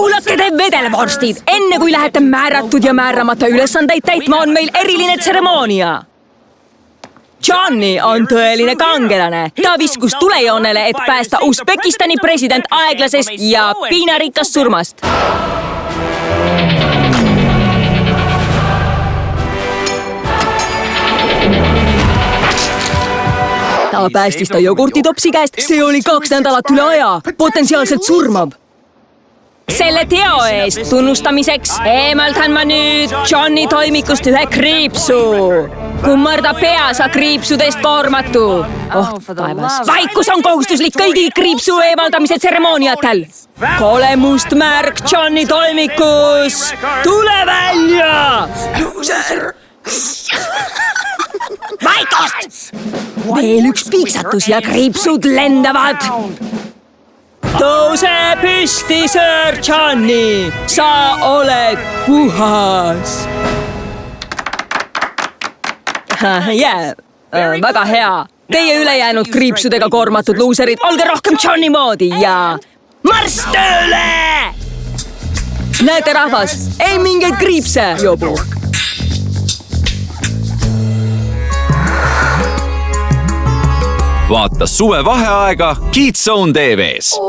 kuulake te vedelvorstid, enne kui lähete määratud ja määramata ülesandeid täitma, on meil eriline tseremoonia. Johnny on tõeline kangelane. Ta viskus tulejoonele, et päästa Usbekistani president aeglasest ja piinarikkast surmast. Ta päästis ta jogurtitopsi käest, see oli 2 nädalat üle aja, potentsiaalselt surmav. Selle teo eest tunnustamiseks eemaldan ma nüüd Johnny toimikust ühe kriipsu. Kummarda pea sa kriipsudest koormatu. Oh, taevas. Vaikus on kohustuslik kõigi kriipsu eemaldamise tseremooniatel. Kole must märk Johnny toimikus. Tule välja! Luuser! Vaikust! Veel üks piiksatus ja kriipsud lendavad. Tõuse püsti, Sir Johnny! Sa oled puhas! Väga hea. Teie ülejäänud kriipsudega koormatud luuserid, olge rohkem Johnny moodi ja marss tööle! Näete, rahvas, ei mingeid kriipse, jobu. Vaata suvevaheaega Kids Zone TV-s.